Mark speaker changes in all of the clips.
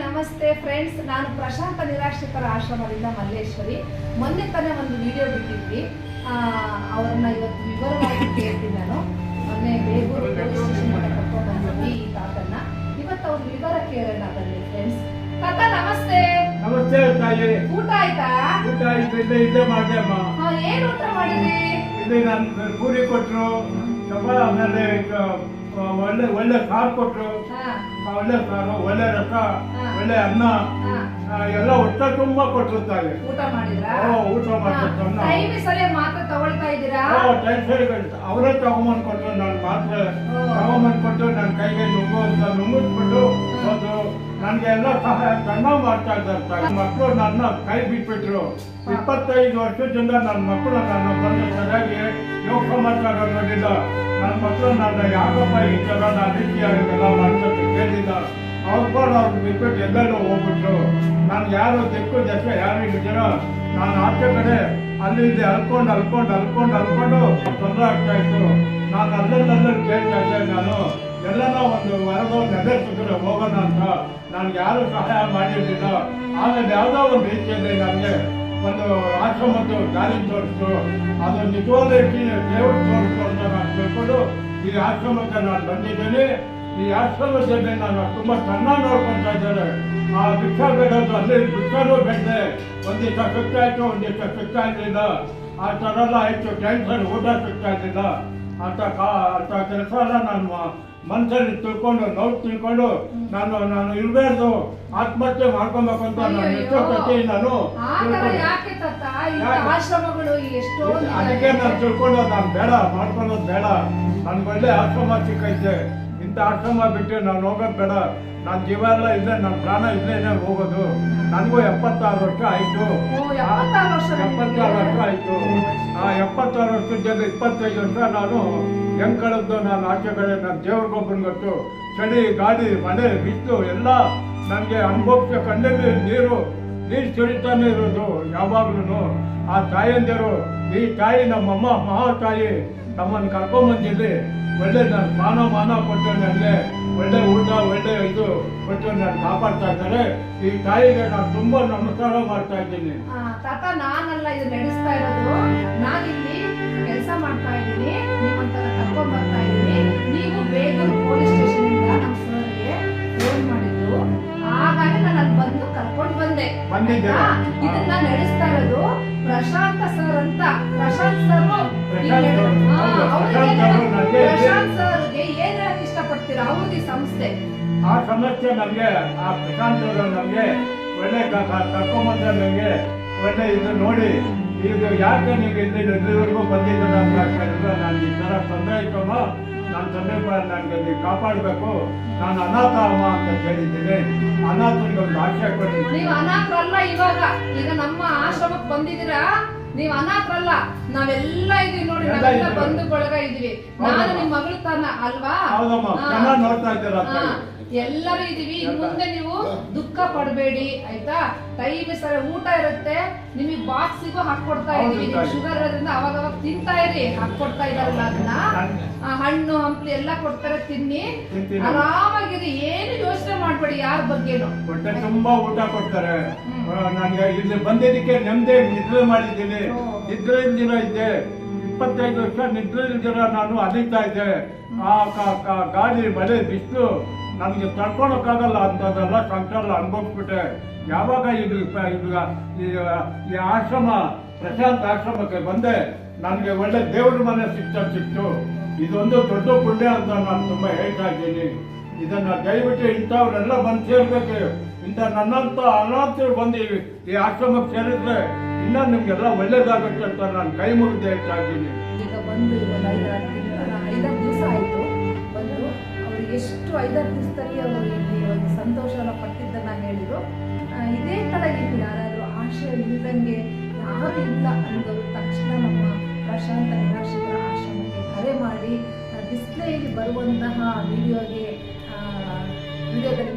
Speaker 1: ನಮಸ್ತೆ ಫ್ರೆಂಡ್ಸ್, ನಾನು ಪ್ರಶಾಂತ ನಿರಾಶ್ರಿತರ ಆಶ್ರಮದಿಂದ ಮಲ್ಲೇಶ್ವರಿ. ಮೊನ್ನೆ ತಾನೇ ಒಂದು ವಿಡಿಯೋ ಬಿಟ್ಟಿದ್ವಿ, ಅವ್ರನ್ನ ಇವತ್ತು ವಿವರವಾಗಿ ಕೇಳ್ತೀನಿ. ನಾನು ಮೊನ್ನೆ ಬೇಗೂರು ಕರ್ಕೊಂಡು ಬಂದಿದ್ವಿ ಈ ತಾತನ್ನ. ಇವತ್ತು ಅವ್ರ ವಿವರ ಕೇಳೋಣ ಬನ್ನಿ ಫ್ರೆಂಡ್ಸ್. ತಾತ ನಮಸ್ತೆ.
Speaker 2: ನಮಸ್ತೆ ತಾಯಿ.
Speaker 1: ಊಟ ಆಯ್ತಾ?
Speaker 2: ಊಟ ಇಲ್ಲೇ ಮಾಡಿದೆ ಅಮ್ಮ.
Speaker 1: ಏನ್ ಊಟ ಮಾಡಿದ್ರಿ?
Speaker 2: ಇಲ್ಲಿ ನಾನು ಪೂರಿ ಕೊಟ್ರು, ಆಮೇಲೆ ಒಳ್ಳೆ ಸಾರು ಕೊಟ್ರು, ಒಳ್ಳೆ ಸಾರು, ಒಳ್ಳೆ ರಸ, ಒಳ್ಳೆ ಅನ್ನ ಎಲ್ಲ ಹೊಟ್ಟೆ ತುಂಬಾ ಕೊಟ್ರು ತಾಯಿ.
Speaker 1: ಊಟ ಮಾಡಿದ್ರಾ?
Speaker 2: ಊಟ ಮಾಡ್ಕೊಟ್ಟು
Speaker 1: ಮಾತ್ರ ತಗೊಳ್ತಾ ಇದ್ದೀರಾ?
Speaker 2: ಟೈಮ್ ಸರಿ ಅವರೇ ತಗೊಂಬಂದ್ ಕೊಟ್ರು. ನಾನು ಮಾತ್ರ ತಗೊಂಬಂದ್ ಕೊಟ್ಟು ನನ್ನ ಕೈಗೆ ನುಂಗು ಅಂತ ನುಂಗಿಸ್ಬಿಟ್ಟು ಹೋದ್ರು. ನನ್ಗೆ ಎಲ್ಲ ಸಹಾಯ ಚೆನ್ನಾಗಿ ಮಾಡ್ತಾ ಇದ್ದಾರೆ. ಮಕ್ಕಳು ನನ್ನ ಕೈ ಬಿಟ್ಬಿಟ್ರು. 25 ವರ್ಷದಿಂದ ನನ್ನ ಮಕ್ಕಳು ನನ್ನ ಬಂದು ಸರಿಯಾಗಿ ಯೋಗ ಮಾಡ್ತಾರೆ ನೋಡಿಲ್ಲ. ನನ್ನ ಮಕ್ಕಳು ನನ್ನ ಯಾಕಪ್ಪ ಈ ಥರ ನಾನು ರೀತಿಯಾಗೆಲ್ಲ ಮಾಡ್ಕೊಂಡು ಕೇಳಿಲ್ಲ. ಅವ್ರು ಬಿಟ್ಬಿಟ್ಟು ಎಲ್ಲೆಲ್ಲೋ ಹೋಗ್ಬಿಟ್ರು. ನಾನು ಯಾರು ದಿಕ್ಕು ದಶ ಯಾರು ಇದ್ದೀರ, ನಾನು ಆಚೆ ಕಡೆ ಅಲ್ಲಿಂದ ಅಲ್ಕೊಂಡು ತೊಂದರೆ ಆಗ್ತಾ ಇತ್ತು. ನಾನು ಅಲ್ಲಲ್ಲಿ ಕೇಳ್ತಾ ಇದ್ದೆ. ನಾನು ಎಲ್ಲನೋ ಒಂದು ವರದೋ ನೆಲೆಸಿದ್ರೆ ಹೋಗೋಣ ಅಂತ ನನ್ಗೆ ಯಾರು ಸಹಾಯ ಮಾಡಿರಲಿಲ್ಲ. ಆಮೇಲೆ ಯಾವುದೋ ಒಂದು ರೀತಿಯಲ್ಲಿ ನನಗೆ ಒಂದು ಆಶ್ರಮದ್ದು ದಾರಿ ತೋರಿಸ್ತು. ಅದು ನಿಜವಾದ ದೇವರು ತೋರಿಸ್ತು ಅಂತ ನಾನು ತಿಳ್ಕೊಂಡು ಈ ಆಶ್ರಮಕ್ಕೆ ನಾನು ಬಂದಿದ್ದೇನೆ. ಈ ಆಶ್ರಮದಲ್ಲಿ ನಾನು ತುಂಬ ಚೆನ್ನಾಗಿ ನೋಡ್ಕೊತಾ ಇದ್ದಾರೆ. ಆ ಭಿಕ್ಷಾ ಬೇಡೋದು ಅಲ್ಲಿ ಭಿಕ್ಷಾನೂ ಬೇಡದೆ ಒಂದಿಷ್ಟ ಸಿಗ್ತಾ ಇತ್ತು, ಒಂದಿಷ್ಟ ಸಿಗ್ತಾ ಇರಲಿಲ್ಲ. ಆ ಥರ ಎಲ್ಲ ಆಯಿತು. ಟೆನ್ಷನ್ ಊಟ ಸಿಗ್ತಾ ಇರಲಿಲ್ಲ. ಅಂತ ಕೆಲಸ ಎಲ್ಲ ನಾನು ಮನಸ್ಸಲ್ಲಿ ತಿಳ್ಕೊಂಡು ನಾನು ಇರಬಾರ್ದು, ಆತ್ಮಹತ್ಯೆ ಮಾಡ್ಕೊಬೇಕು ಅಂತ ನಾನು ಇಷ್ಟಪಟ್ಟು ನಾನು ಅದಕ್ಕೆ ನಾನು ತಿಳ್ಕೊಂಡು ನಾನು ಬೇಡ ಮಾಡ್ಕೊಳ್ಳೋದು ಬೇಡ. ನನ್ಗೆ ಒಳ್ಳೆ ಆಶ್ರಮ ಸಿಕ್ಕೈತೆ. ಇಂಥ ಆಶ್ರಮ ಬಿಟ್ಟು ನಾನು ಹೋಗೋದು ಬೇಡ. ನನ್ನ ಜೀವ ಎಲ್ಲ ಇಲ್ಲೇ, ನನ್ನ ಪ್ರಾಣ ಇಲ್ಲೇನೆ ಹೋಗೋದು. ನನಗೂ 76 ವರ್ಷ ಆಯಿತು. 76 ವರ್ಷ ಆಯಿತು. ಆ 76 ವರ್ಷದ 25 ವರ್ಷ ನಾನು ಹೆಂಗ್ ಕಳೆದು ನಾನು ಆಚೆ ಕಡೆ ನನ್ನ ದೇವ್ರಿಗೊಬ್ಬನ ಗೊತ್ತು. ಚಳಿ, ಗಾಳಿ, ಮಳೆ, ಬಿಸಿಲು ಎಲ್ಲ ನನಗೆ ಅನುಭವಿಸೋ ಕಣ್ಣಲ್ಲಿ ನೀರು ಸುರಿತಾನೆ ಇರೋದು ಯಾವಾಗ್ಲೂ. ಆ ತಾಯಂದಿರು, ಈ ತಾಯಿ ನಮ್ಮಮ್ಮ ಮಹಾ ತಾಯಿ ನಮ್ಮನ್ನು ಕರ್ಕೊಂಬಂದಿಲ್ಲಿ ಒಳ್ಳೆ ನಾನು ಮಾನ ಕೊಟ್ಟು ನನಗೆ ಒಳ್ಳೆ ಊಟ, ಒಳ್ಳೆ ಇದು ಕೊಟ್ಟು ನಾನು ಕಾಪಾಡ್ತಾ ಇದ್ದಾರೆ. ಈ ತಾಯಿಗೆ ನಾನು ತುಂಬಾ ನಮಸ್ಕಾರ ಮಾಡ್ತಾ ಇದ್ದೀನಿ.
Speaker 1: ತಾತ, ನಾನಲ್ಲ ಇದು ನಡೆಸ್ತಾ ಇರೋದು, ನಾನಿಲ್ಲಿ ಕೆಲಸ ಮಾಡ್ತಾ ಇದ್ದೀನಿ. ನಿಮ್ಮಂತರ ಕರ್ಕೊಂಡ್ ಬರ್ತಾ ಇದ್ದೀನಿ. ನೀವು ಬೇಗೂರು ಪೊಲೀಸ್ ಸ್ಟೇಷನ್ ಇಂದ ನಮ್ಮ ಸರ್ಗೆ ಫೋನ್ ಮಾಡಿದ್ರು. ಹಾಗಾಗಿ ನಾನು ಅಲ್ಲಿ ಬಂದು ಕರ್ಕೊಂಡು ಬಂದೆ. ಇದನ್ನ ನಡೆಸ್ತಾ ಇರೋದು ಪ್ರಶಾಂತ ಸರ್ ಅಂತ. ಪ್ರಶಾಂತ್ ಸರ್ಗೆ ಏನ್ ಹೇಳಕ್ ಇಷ್ಟಪಡ್ತೀರಾ? ಅವ್ರದ್ದು ಸಂಸ್ಥೆ
Speaker 2: ಆ ಸಮಸ್ಯೆ ನಮ್ಗೆ, ಆ ಪ್ರಶಾಂತ್ ಅವರು ನಮ್ಗೆ ಒಳ್ಳೆ ಕರ್ಕೊಂಬಂದ್ರೆ ನನಗೆ ಒಳ್ಳೆ ಇದು ನೋಡಿ, ಇದು ಯಾಕೆ ನೀವು ಇಲ್ಲಿವರೆಗೂ ಬಂದಿದ್ದೀರ ಅಂತ ಕೇಳಿದ್ರೆ ನಾನು ಈ ಥರ ತೊಂದರೆ ಇತ್ತಮ್ಮ, ನನ್ನ ತಂದೆ ನನಗೆ ನೀವು ಕಾಪಾಡಬೇಕು, ನಾನು ಅನಾಥ ಅಮ್ಮ ಅಂತ ಕೇಳಿದ್ದೀನಿ. ಅನಾಥನಿಗೆ ಒಂದು ಆಶಯ ಕೊಟ್ಟಿದ್ದೀನಿ.
Speaker 1: ನೀವು ಅನಾಥರಲ್ಲ. ಈಗ ನಮ್ಮ ಆಶ್ರಮಕ್ಕೆ ಬಂದಿದ್ದೀರಾ, ನೀವು ಅನಾಥರಲ್ಲ. ನಾವೆಲ್ಲ ಇದೀವಿ ನೋಡಿ, ನಾವೆಲ್ಲ ಬಂಧು ಬಳಗ ಇದೀವಿ. ನಾನು ನಿಮ್ಮ ಮಗಳು ತಾನ ಅಲ್ವಾ?
Speaker 2: ಹೌದಮ್ಮ, ಚೆನ್ನಾಗಿ ನೋಡ್ತಾ ಇದ್ದೀರಾ.
Speaker 1: ಎಲ್ಲರೂ ಇದೀವಿ. ಮುಂದೆ ನೀವು ದುಃಖ ಪಡಬೇಡಿ, ಆಯ್ತಾ? ಟೈಮ್ ಸರಿ ಊಟ ಇರುತ್ತೆ, ನಿಮಗೆ ಬಾಕ್ಸಿಗೂ ಹಾಕೊಡ್ತಾ ಇದೀವಿ. ಶುಗರ್ ಇರೋದ್ರಿಂದ ಅವಾಗ ತಿಂತಾ ಇರಿ. ಹಾಕೊಡ್ತಾ ಇದಾರಲ್ಲ ಅದನ್ನ, ಹಣ್ಣು ಹಂಪ್ಲಿ ಎಲ್ಲ ಕೊಡ್ತಾರೆ, ತಿನ್ನಿ, ಆರಾಮಾಗಿರಿ. ಏನು ಯೋಚನೆ ಮಾಡ್ಬೇಡಿ ಯಾರ ಬಗ್ಗೆನು.
Speaker 2: ಹೊಟ್ಟೆ ತುಂಬಾ ಊಟ ಕೊಡ್ತಾರೆ. ನನಗೆ ಇಲ್ಲಿ ಬಂದಿದ್ದಕ್ಕೆ ನೆಮ್ಮದಿ ನಿದ್ರೆ ಮಾಡಿದ್ದೀನಿ. ನಿದ್ರೆ ಇಲ್ದಿರ ಇದ್ದೆ 25 ವರ್ಷ ನಿದ್ರೆ ಇಲ್ದಿರ ನಾನು ಅಲಿತಾ ಇದ್ದೆ. ಆ ಗಾಳಿ, ಮಳೆ, ಬಿಸಿಲು ನನಗೆ ತಡ್ಕೊಳಕ್ಕಾಗಲ್ಲ ಅಂತದೆಲ್ಲ ಸಂಸಾರ ಅನುಭವಿಸ್ಬಿಟ್ಟೆ. ಯಾವಾಗ ಈ ಆಶ್ರಮ ಪ್ರಶಾಂತ್ ಆಶ್ರಮಕ್ಕೆ ಬಂದೆ, ನನಗೆ ಒಳ್ಳೆ ದೇವ್ರ ಮನೆ ಸಿಕ್ತು. ಇದೊಂದು ದೊಡ್ಡ ಪುಣ್ಯ ಅಂತ ನಾನು ತುಂಬಾ ಹೇಳ್ತಾ ಇದ್ದೀನಿ. ಇದನ್ನ ದಯವಿಟ್ಟು ಇಂಥವ್ರೆಲ್ಲ ಬಂದು ಸೇರ್ಬೇಕು. ಇಂಥ ನನ್ನಂತ ಅನಾಥರು ಬಂದು ಈ ಆಶ್ರಮಕ್ಕೆ ಸೇರಿದ್ರೆ ಇನ್ನ ನಿಮ್ಗೆಲ್ಲ ಒಳ್ಳೇದಾಗುತ್ತೆ ಅಂತ ನಾನು ಕೈ ಮುಗಿದು ಹೇಳ್ತಾ ಇದ್ದೀನಿ.
Speaker 1: ಈಗ ಬಂದು 5 ದಿವಸ ಆಯ್ತು ಬಂದು. ಅವ್ರಿಗೆ ಎಷ್ಟು 5 ದಿವಸದಲ್ಲಿ ಅವರು ಇಲ್ಲಿ ಒಂದು ಸಂತೋಷನ ಪಟ್ಟಿದ್ದನ್ನ ಹೇಳಿದ್ರು. ಇದೇ ತರ ಇಲ್ಲಿ ಯಾರಾದ್ರೂ ಆಶಯ ಇಲ್ಲದಂಗೆ ಯಾರು ಇಲ್ಲ ಅನ್ನೋದು ತಕ್ಷಣ ನಮ್ಮ ಪ್ರಶಾಂತ ನಿರಾಶ್ರಿತರ ಆಶ್ರಮಕ್ಕೆ ಕರೆ ಮಾಡಿ, ಡಿಸ್ಪ್ಲೇಯಲ್ಲಿ ಬರುವಂತಹ ವಿಡಿಯೋದಲ್ಲಿ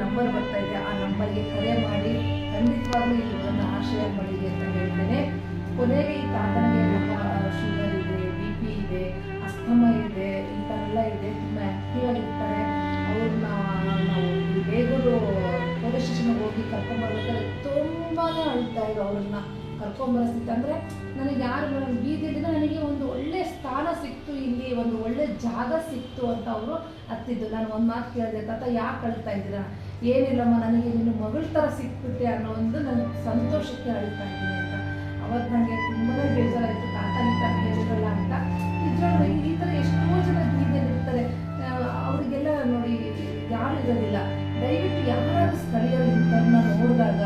Speaker 1: ನಂಬರ್ ಬರ್ತಾ ಇದೆ, ಆ ನಂಬರ್ಗೆ ಕರೆ ಮಾಡಿ ಖಂಡಿತವಾಗ್ಲೂ ಇಲ್ಲಿ ಒಂದು ಆಶ್ರಯ ಪಡೀಲಿ ಅಂತ ಹೇಳ್ತೇನೆ. ಕೊನೆಗೆ ಈ ತಾತನಿಗೆ ಶುಗರ್ ಇದೆ, BP ಇದೆ, ಅಸ್ತಮ ಇದೆ, ಈ ಥರ ಎಲ್ಲ ಇದೆ. ತುಂಬ ಆ್ಯಕ್ಟಿವ್ ಆಗಿರ್ತಾರೆ. ಅವ್ರನ್ನ ನಾವು ಬೇಗೂರು ಪೊಲೀಸ್ ಸ್ಟೇಷನ್ಗೆ ಹೋಗಿ ಅಳ್ತಾ ಇದ್ರು ಅವ್ರನ್ನ ಕರ್ಕೊಂಬರಿಸ್ತಿತ್ತು. ಅಂದರೆ ನನಗೆ ಯಾರು ಬೀದಿಲಿಂದ ನನಗೆ ಒಂದು ಒಳ್ಳೆ ಸ್ಥಾನ ಸಿಕ್ತು, ಇಲ್ಲಿ ಒಂದು ಒಳ್ಳೆ ಜಾಗ ಸಿಕ್ತು ಅಂತ ಅವರು ಹತ್ತಿದ್ದು. ನಾನು ಒಂದು ಮಾತು ಕೇಳಿದೆ, ತಾತ ಯಾಕೆ ಅಳ್ತಾ ಇದ್ದೀರಾ? ಏನಿಲ್ಲಮ್ಮ, ನನಗೆ ನಿನ್ನ ಮಗಳ ಥರ ಸಿಕ್ಬಿಟ್ಟೆ ಅನ್ನೋ ಒಂದು ನನ್ನ ಸಂತೋಷಕ್ಕೆ ಅಳ್ತಾ ಇದ್ದೀನಿ ಅಂತ. ಅವತ್ತು ನನಗೆ ತುಂಬಾ ಬೇಜಾರಾಯಿತು, ತಾತ ಈ ಥರ ಹೇಳಿರಲ್ಲ ಅಂತ. ನಿಜವಾಗ್ಲೂ ಈ ಥರ ಎಷ್ಟೋ ಜನ ಬೀದಿಯಲ್ಲಿ ಇರ್ತಾರೆ, ಅವರಿಗೆಲ್ಲ ನೋಡಿ ಯಾರು ಇರೋದಿಲ್ಲ. ದಯವಿಟ್ಟು ಯಾರಾದ್ರೂ ಸ್ಥಳೀಯರು ಇಂಥವ್ರನ್ನ ನೋಡಿದಾಗ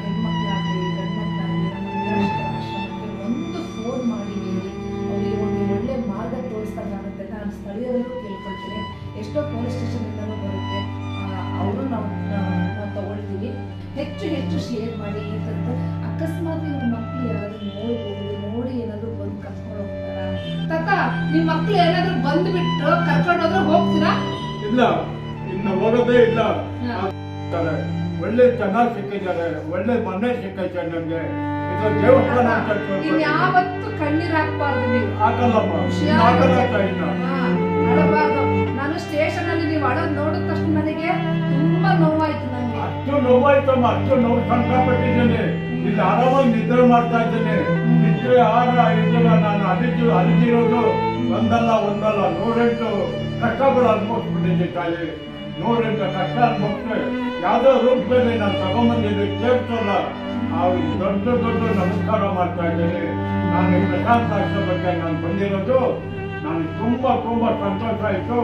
Speaker 1: ಹೆಣ್ಮಕ್ಳಾಗಲಿ ಗಂಡ್ಮಕ್ಳಾಗಲಿ ನಮ್ಮ ನಿರಾಶ್ರಿತರ ಆಶ್ರಮಕ್ಕೆ ಒಂದು ಫೋನ್ ಮಾಡಿ ಹೇಳಿ ಅವರಿಗೆ ಒಂದು ಒಳ್ಳೆ ಮಾರ್ಗ ತೋರಿಸ್ದಂಗಾಗುತ್ತೆ. ನಾನು ಸ್ಥಳೀಯರಲ್ಲೂ ಕೇಳ್ಕೊಳ್ತೀನಿ. ಎಷ್ಟೋ ಪೊಲೀಸ್ ಸ್ಟೇಷನಿಂದಲೂ ಬರುತ್ತೆ, ಅವರು ನಾವು ತಗೊಳ್ತೀವಿ. ಹೆಚ್ಚು ಹೆಚ್ಚು ಶೇರ್ ಮಾಡಿ. ಈ ಥರದ್ದು ಅಕಸ್ಮಾತ್ ನಿಮ್ಮ ಮಕ್ಕಳು ಯಾರಾದರೂ ನೋಡ್ಬೋದು, ನೋಡಿ ಏನಾದರೂ ಬಂದು ಕರ್ಕೊಂಡು ಹೋಗ್ತಾರಾ? ತಾತ ನಿಮ್ಮ ಮಕ್ಕಳು ಏನಾದರೂ ಬಂದುಬಿಟ್ಟು ಕರ್ಕೊಂಡು ಹೋದ್ರೆ ಹೋಗ್ತೀರಾ?
Speaker 2: ಇಲ್ಲ, ಇನ್ನು ಹೋಗೋದೇ ಇಲ್ಲ. ಒಳ್ಳೆ ಚೆನ್ನಾಗಿ ಸಿಕ್ಕಿದ್ದಾರೆ, ಒಳ್ಳೆ ಮನೆ ಸಿಕ್ಕೈತೆ ನನಗೆ. ಇದು ದೇವಸ್ಥಾನ ಅಂತ
Speaker 1: ಇನ್ಯಾವತ್ತು ಕಣ್ಣೀರ್ ಹಾಕ್ಬಾರ್ದು ನೀವು.
Speaker 2: ಆಗಲ್ಲಮ್ಮ,
Speaker 1: ಅಳಬಾರ್ದು. ನಾನು ಸ್ಟೇಷನ್ ಅಲ್ಲಿ ನೀವು ಅಳೋದು ನೋಡಿದ ತಕ್ಷಣ ನನಗೆ ತುಂಬಾ ನೋವಾಯ್ತು. ನನಗೆ
Speaker 2: ಅಷ್ಟು ನೋವಾಯ್ತಮ್ಮ, ಅಷ್ಟು ನೋವು ಸಂಕಟಪಟ್ಟಿದ್ದೇನೆ. ಇಲ್ಲಿ ಆರಾಮಾಗಿ ನಿದ್ರೆ ಮಾಡ್ತಾ ಇದ್ದೇನೆ. ನಿದ್ರೆ ನಾನು ಅಲಿದಿರೋದು ಒಂದಲ್ಲ 108 ಕಷ್ಟಗಳು ಅನುಭವಿಸ್ಬಿಟ್ಟಿದ್ದೆ ತಾಯಿ. 108 ಕಷ್ಟ ಅನುಭವಿಸ್ರೆ ಯಾವುದೋ ರೂಪದಲ್ಲಿ ನಾನು ತಗೊಂಬಂದಿದ್ದು ಸೇರ್ಸಲ್ಲ. ಅವ್ರಿಗೆ ದೊಡ್ಡ ದೊಡ್ಡ ನಮಸ್ಕಾರ ಮಾಡ್ತಾ ಇದ್ದೇನೆ. ನಾನು ಪ್ರಶಾಂತ ಆಶ್ರಮಕ್ಕೆ ನಾನು ಬಂದಿರೋದು ನನಗೆ ತುಂಬಾ ತುಂಬಾ ಸಂತೋಷ ಆಯಿತು.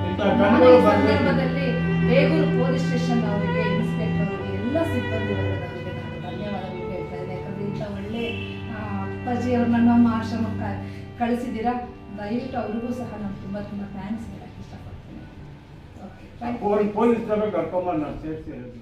Speaker 2: ಇಂಥ ಜನಗಳು
Speaker 1: ಸಂದರ್ಭದಲ್ಲಿ ಬೇಗೂರು ಪೊಲೀಸ್ ಸ್ಟೇಷನ್ ಅವರಿಗೆ, ಇನ್ಸ್ಪೆಕ್ಟರ್ ಅವರಿಗೆ, ಎಲ್ಲ ಸಿಬ್ಬಂದಿ ವರ್ಗದವರಿಗೆ ನಾನು ಧನ್ಯವಾದಗಳು ಹೇಳ್ತಾ ಇದ್ದೇನೆ. ಯಾಕಂದ್ರೆ ಇಂಥ ಒಳ್ಳೆ ಅಪ್ಪಾಜಿಯವ್ರನ್ನ ನಮ್ಮ ಆಶ್ರಮಕ್ಕೆ ಕಳಿಸಿದ್ದೀರಾ. ದಯವಿಟ್ಟು ಅವ್ರಿಗೂ ಸಹ ನಾನು ತುಂಬಾ ಥ್ಯಾಂಕ್ಸ್ ಹೇಳಕ್ಕೆ ಇಷ್ಟಪಡ್ತೀನಿ. ಓಕೆ,
Speaker 2: ಪೊಲೀಸರು ಕರ್ಕೊಂಬಂದು ನಾನು ಸೇರಿಸಿರೋದು.